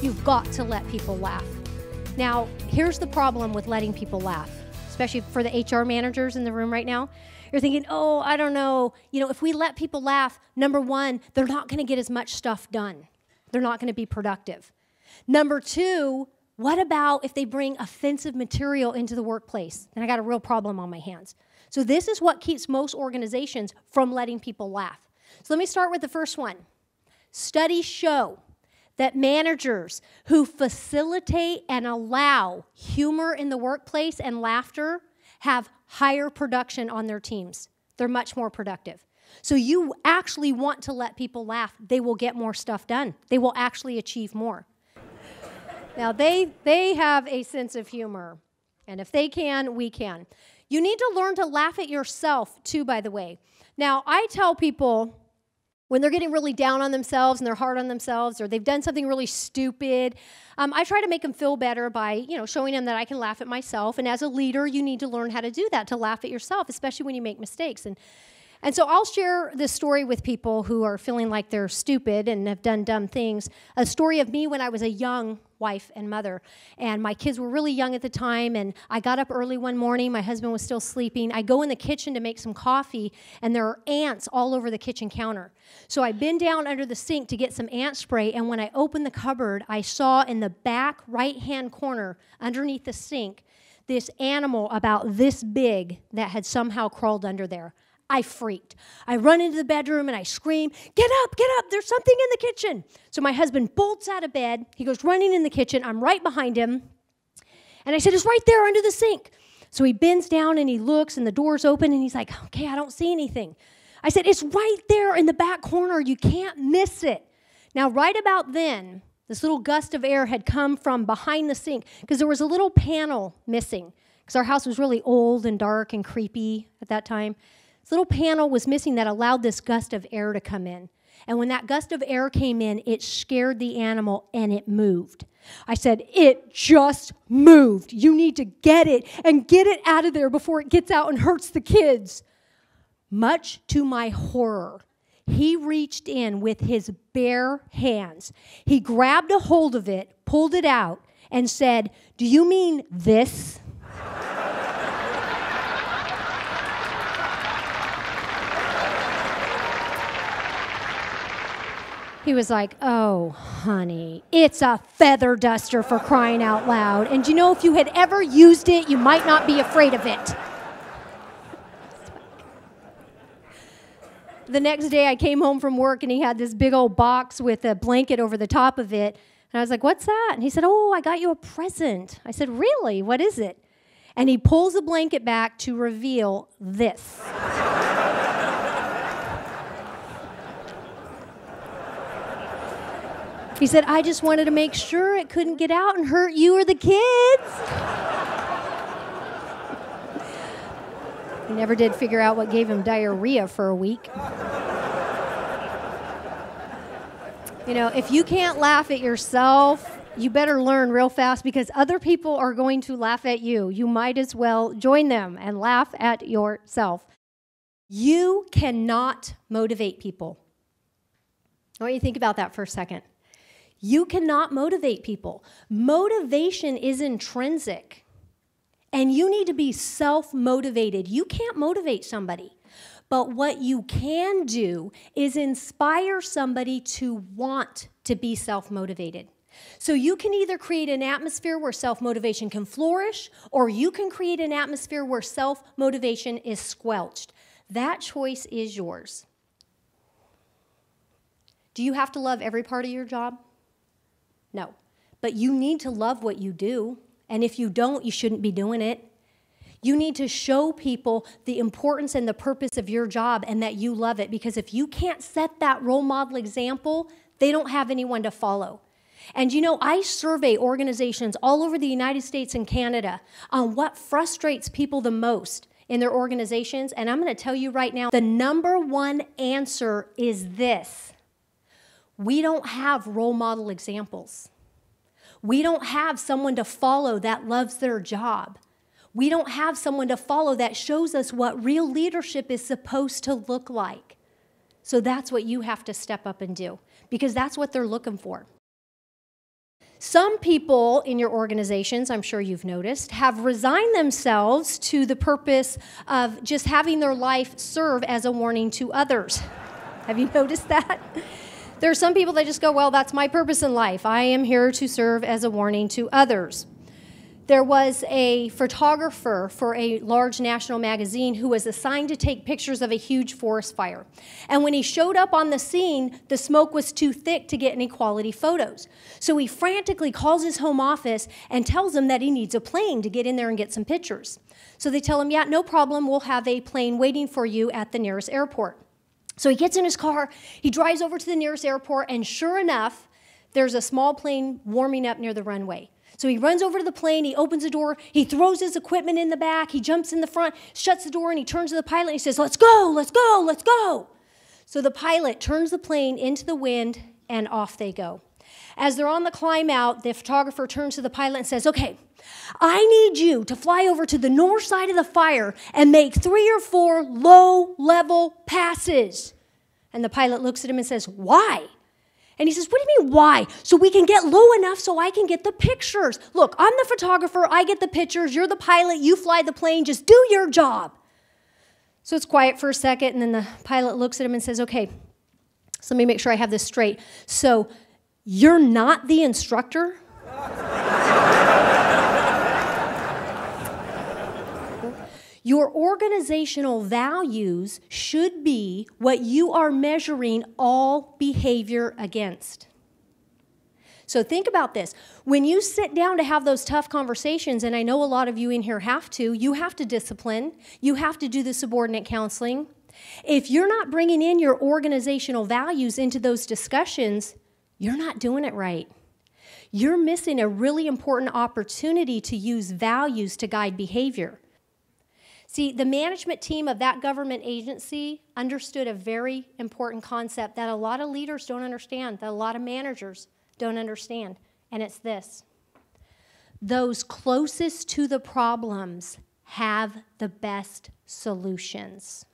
You've got to let people laugh. Now, here's the problem with letting people laugh, especially for the HR managers in the room right now. You're thinking, oh, I don't know. You know, if we let people laugh, number one, they're not going to get as much stuff done. They're not going to be productive. Number two, what about if they bring offensive material into the workplace? Then I got a real problem on my hands. So this is what keeps most organizations from letting people laugh. So let me start with the first one. Studies show that managers who facilitate and allow humor in the workplace and laughter have higher production on their teams. They're much more productive. So you actually want to let people laugh. They will get more stuff done. They will actually achieve more. Now, they have a sense of humor. And if they can, we can. You need to learn to laugh at yourself, too, by the way. Now, I tell people when they're getting really down on themselves and they're hard on themselves or they've done something really stupid, I try to make them feel better by, showing them that I can laugh at myself. And as a leader, you need to learn how to do that, to laugh at yourself, especially when you make mistakes. And so I'll share this story with people who are feeling like they're stupid and have done dumb things. A story of me when I was a young wife and mother. And my kids were really young at the time, and I got up early one morning. My husband was still sleeping. I go in the kitchen to make some coffee, and there are ants all over the kitchen counter. So I bend down under the sink to get some ant spray, and when I opened the cupboard, I saw in the back right-hand corner underneath the sink this animal about this big that had somehow crawled under there. I freaked. I run into the bedroom and I scream, get up, there's something in the kitchen. So my husband bolts out of bed. He goes running in the kitchen. I'm right behind him. And I said, it's right there under the sink. So he bends down and he looks and the door's open and he's like, okay, I don't see anything. I said, it's right there in the back corner. You can't miss it. Now, right about then, this little gust of air had come from behind the sink because there was a little panel missing because our house was really old and dark and creepy at that time. This little panel was missing that allowed this gust of air to come in. And when that gust of air came in, it scared the animal and it moved. I said, it just moved. You need to get it and get it out of there before it gets out and hurts the kids. Much to my horror, he reached in with his bare hands. He grabbed a hold of it, pulled it out, and said, do you mean this? He was like, oh, honey, it's a feather duster for crying out loud. And you know, if you had ever used it, you might not be afraid of it. The next day I came home from work and he had this big old box with a blanket over the top of it. And I was like, what's that? And he said, oh, I got you a present. I said, really? What is it? And he pulls the blanket back to reveal this. He said, I just wanted to make sure it couldn't get out and hurt you or the kids. He never did figure out what gave him diarrhea for a week. You know, if you can't laugh at yourself, you better learn real fast because other people are going to laugh at you. You might as well join them and laugh at yourself. You cannot motivate people. I want you to think about that for a second. You cannot motivate people. Motivation is intrinsic, and you need to be self-motivated. You can't motivate somebody, but what you can do is inspire somebody to want to be self-motivated. So you can either create an atmosphere where self-motivation can flourish, or you can create an atmosphere where self-motivation is squelched. That choice is yours. Do you have to love every part of your job? No, but you need to love what you do, and if you don't, you shouldn't be doing it. You need to show people the importance and the purpose of your job and that you love it, because if you can't set that role model example, they don't have anyone to follow. And you know, I survey organizations all over the United States and Canada on what frustrates people the most in their organizations, and I'm going to tell you right now, the number one answer is this. We don't have role model examples. We don't have someone to follow that loves their job. We don't have someone to follow that shows us what real leadership is supposed to look like. So that's what you have to step up and do, because that's what they're looking for. Some people in your organizations, I'm sure you've noticed, have resigned themselves to the purpose of just having their life serve as a warning to others. Have you noticed that? There are some people that just go, well, that's my purpose in life. I am here to serve as a warning to others. There was a photographer for a large national magazine who was assigned to take pictures of a huge forest fire. And when he showed up on the scene, the smoke was too thick to get any quality photos. So he frantically calls his home office and tells them that he needs a plane to get in there and get some pictures. So they tell him, yeah, no problem, we'll have a plane waiting for you at the nearest airport. So he gets in his car, he drives over to the nearest airport, and sure enough, there's a small plane warming up near the runway. So he runs over to the plane, he opens the door, he throws his equipment in the back, he jumps in the front, shuts the door, and he turns to the pilot and he says, let's go, let's go, let's go. So the pilot turns the plane into the wind and off they go. As they're on the climb out, the photographer turns to the pilot and says, okay, I need you to fly over to the north side of the fire and make 3 or 4 low-level passes. And the pilot looks at him and says, why? And he says, what do you mean, why? So we can get low enough so I can get the pictures. Look, I'm the photographer, I get the pictures, you're the pilot, you fly the plane, just do your job. So it's quiet for a second, and then the pilot looks at him and says, okay, so let me make sure I have this straight. So you're not the instructor? Your organizational values should be what you are measuring all behavior against. So think about this. When you sit down to have those tough conversations, and I know a lot of you in here have to, you have to discipline, you have to do the subordinate counseling. If you're not bringing in your organizational values into those discussions, you're not doing it right. You're missing a really important opportunity to use values to guide behavior. See, the management team of that government agency understood a very important concept that a lot of leaders don't understand, that a lot of managers don't understand, and it's this. Those closest to the problems have the best solutions.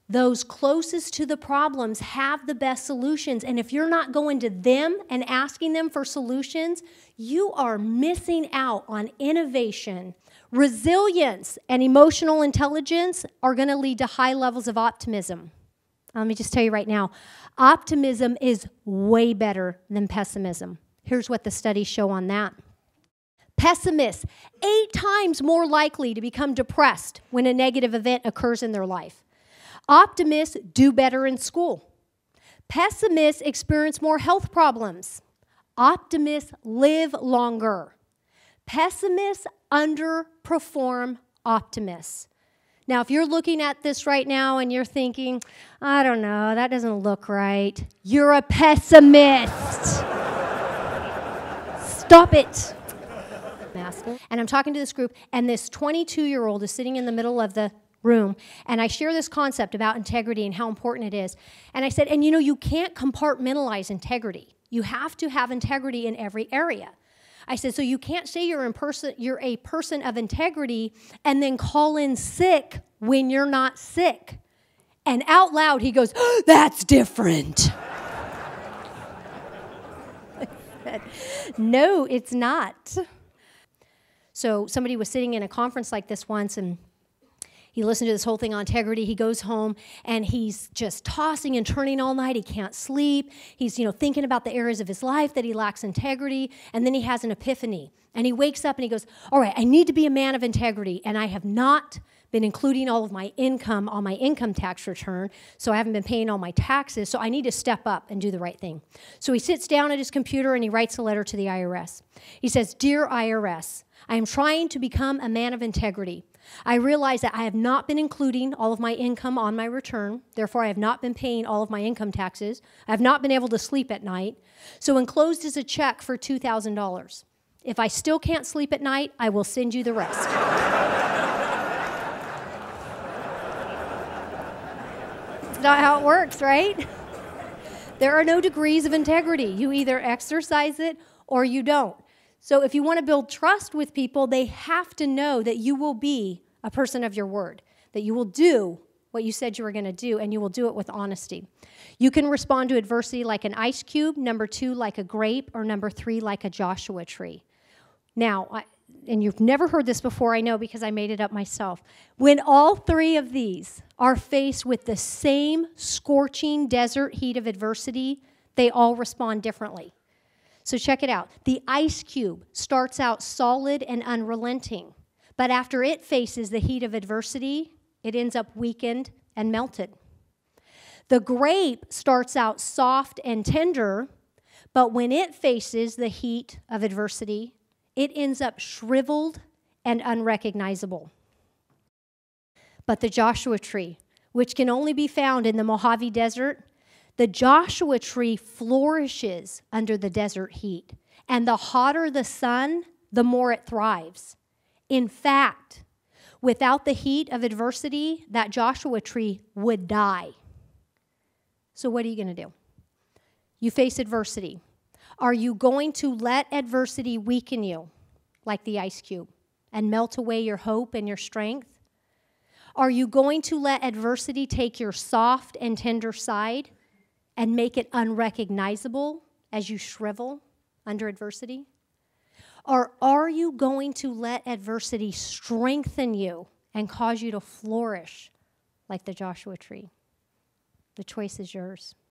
Those closest to the problems have the best solutions, and if you're not going to them and asking them for solutions, you are missing out on innovation. Resilience and emotional intelligence are going to lead to high levels of optimism. Let me just tell you right now, optimism is way better than pessimism. Here's what the studies show on that. Pessimists, 8 times more likely to become depressed when a negative event occurs in their life. Optimists do better in school. Pessimists experience more health problems. Optimists live longer. Pessimists underperform optimists. Now, if you're looking at this right now and you're thinking, I don't know, that doesn't look right, you're a pessimist. Stop it. And I'm talking to this group, and this 22-year-old is sitting in the middle of the room, and I share this concept about integrity and how important it is. And I said, and you know, you can't compartmentalize integrity. You have to have integrity in every area. I said, so you can't say you're a person of integrity and then call in sick when you're not sick. And out loud, he goes, oh, that's different. I said, no, it's not. So somebody was sitting in a conference like this once, and he listened to this whole thing on integrity. He goes home, and he's just tossing and turning all night. He can't sleep. He's, thinking about the areas of his life that he lacks integrity, and then he has an epiphany. And he wakes up, and he goes, all right, I need to be a man of integrity, and I have not been including all of my income on my income tax return, so I haven't been paying all my taxes, so I need to step up and do the right thing. So he sits down at his computer, and he writes a letter to the IRS. He says, Dear IRS, I am trying to become a man of integrity. I realize that I have not been including all of my income on my return. Therefore, I have not been paying all of my income taxes. I have not been able to sleep at night. So enclosed is a check for $2,000. If I still can't sleep at night, I will send you the rest. That's not how it works, right? There are no degrees of integrity. You either exercise it or you don't. So if you want to build trust with people, they have to know that you will be a person of your word, that you will do what you said you were going to do, and you will do it with honesty. You can respond to adversity like an ice cube, number 2, like a grape, or number 3, like a Joshua tree. Now, and you've never heard this before, I know, because I made it up myself. When all 3 of these are faced with the same scorching desert heat of adversity, they all respond differently. So check it out. The ice cube starts out solid and unrelenting, but after it faces the heat of adversity, it ends up weakened and melted. The grape starts out soft and tender, but when it faces the heat of adversity, it ends up shriveled and unrecognizable. But the Joshua tree, which can only be found in the Mojave Desert, the Joshua tree flourishes under the desert heat, and the hotter the sun, the more it thrives. In fact, without the heat of adversity, that Joshua tree would die. So what are you going to do? You face adversity. Are you going to let adversity weaken you, like the ice cube, and melt away your hope and your strength? Are you going to let adversity take your soft and tender side and make it unrecognizable as you shrivel under adversity? Or are you going to let adversity strengthen you and cause you to flourish like the Joshua tree? The choice is yours.